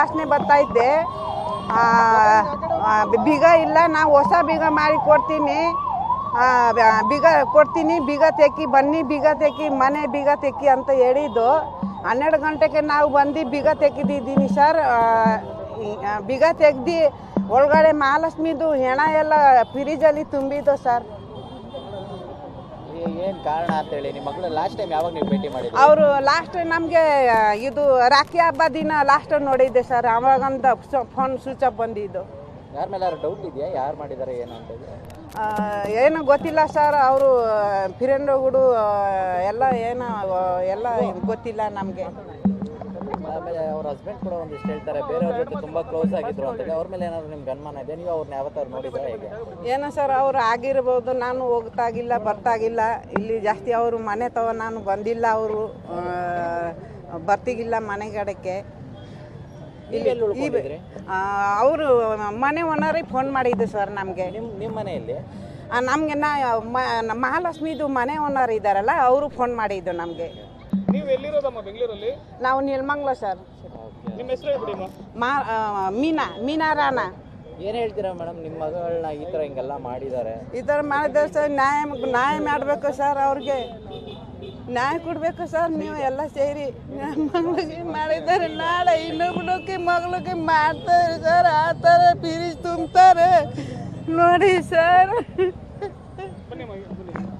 ವಾಸನೆ ಬರ್ತೈತೆ. ಬೀಗ ಇಲ್ಲ, ನಾವು ಹೊಸ ಬೀಗ ಮಾಡಿ ಕೊಡ್ತೀನಿ, ಬೀಗ ಕೊಡ್ತೀನಿ, ಬೀಗ ತೆಕ್ಕಿ ಬನ್ನಿ, ಬೀಗ ತೆಕ್ಕಿ, ಮನೆ ಬೀಗ ತೆಕ್ಕಿ ಅಂತ ಹೇಳಿದ್ದು. 12 ಗಂಟೆಗೆ ನಾವು ಬಂದು ಬೀಗ ತೆಗೆದಿದ್ದೀನಿ ಸರ್. ಬೀಗ ತೆಗ್ದು ಒಳಗಡೆ ಮಹಾಲಕ್ಷ್ಮಿದು ಹೆಣ ಎಲ್ಲ ಫ್ರಿಜಲ್ಲಿ ತುಂಬಿದ್ದು ಸರ್. ಏನು ಕಾರಣ ಅಂತೇಳಿ ನಿಮ್ಮ ಮಗಳು ಲಾಸ್ಟ್ ಟೈಮ್ ಯಾವಾಗ ನೀವು ಭೇಟಿ ಮಾಡಿದ್ರಿ? ಅವರು ಲಾಸ್ಟ್ ನಮಗೆ ಇದು ರಾಖಿ ಹಬ್ಬ ದಿನ ಲಾಸ್ಟ್ ನೋಡಿದ್ದೆ ಸರ್. ಅವಾಗಂತ ಫೋನ್ ಸ್ವಿಚ್ ಆಫ್ ಬಂದಿದ್ದು. ಯಾರ ಮೇಲೆ ಡೌಟ್ ಇದೆಯಾ, ಯಾರು ಮಾಡಿದ್ದಾರೆ ಏನು ಅಂತ? ಏನು ಗೊತ್ತಿಲ್ಲ ಸರ್. ಅವರು ಫ್ರೆಂಡುಗಳು ಎಲ್ಲ ಏನು ಎಲ್ಲ ಗೊತ್ತಿಲ್ಲ ನಮಗೆ. ಆಮೇಲೆ ಅವ್ರ ಹಸ್ಬೆಂಡ್ ಕೂಡ ಒಂದಿಷ್ಟು ಹೇಳ್ತಾರೆ ಬೇರೆಯವ್ರ ಜೊತೆ ತುಂಬ ಕ್ಲೋಸ್ ಆಗಿದ್ರು ಅಂತೇಳಿ. ಅವ್ರ ಮೇಲೆ ಏನಾದರೂ ನಿಮ್ಗೆ ಅನುಮಾನ ಇದೆ? ನೀವು ಅವ್ರನ್ನ ಯಾವತ್ತಾರು ನೋಡಿದ್ರೆ ಹೇಗೆ? ಏನೋ ಸರ್, ಅವ್ರು ಆಗಿರ್ಬೋದು. ನಾನು ಹೋಗ್ತಾಗಿಲ್ಲ, ಬರ್ತಾಗಿಲ್ಲ ಇಲ್ಲಿ ಜಾಸ್ತಿ. ಅವರು ಮನೆ ತವ ನಾನು ಬಂದಿಲ್ಲ, ಅವರು ಬರ್ತಿಗಿಲ್ಲ ಮನೆಗಡಕ್ಕೆ. ಅವರು ಮನೆ ಓನರಿಗೆ ಫೋನ್ ಮಾಡಿದ್ದು ಸರ್ ನಮಗೆ. ನಿಮ್ಮ ಮನೆಯಲ್ಲಿ ನಮಗೆ ಮಹಾಲಕ್ಷ್ಮಿದು ಮನೆ ಓನರ್ ಇದ್ದಾರಲ್ಲ, ಅವರು ಫೋನ್ ಮಾಡಿದ್ದು ನಮಗೆ. ನೀವು ಎಲ್ಲಿರೋದಮ್ಮ ಬೆಂಗಳೂರಲ್ಲಿ? ನಾವು ನೆಲಮಂಗಲ ಸರ್. ನಿಮ್ಮ ಹೆಸರು ಹೇಳ್ಬಿಡಿ. ಮೀನಾ ರಾಣಾ. ಏನು ಹೇಳ್ತೀರಾ ಮೇಡಮ್, ನಿಮ್ಮ ಮಗಳನ್ನ ಈ ಥರ ಹಿಂಗೆಲ್ಲ ಮಾಡಿದ್ದಾರೆ? ಈ ಥರ ಮಾಡಿದ್ದಾರೆ ಸರ್. ನ್ಯಾಯ ಮಾಡಬೇಕು ಸರ್, ಅವ್ರಿಗೆ ನ್ಯಾಯ ಕೊಡಬೇಕು ಸರ್. ನೀವು ಎಲ್ಲ ಸೇರಿ ಮಗಳಿಗೆ ಮಾಡಿದ್ದಾರೆ, ನಾಳೆ ಇನ್ನೊಬ್ಳಿಗೆ ಮಗಳಿಗೆ ಮಾಡ್ತಾರೆ ಸರ್. ಆ ಥರ ಫೀಸ್ ತುಂಬ್ತಾರೆ ನೋಡಿ ಸರ್.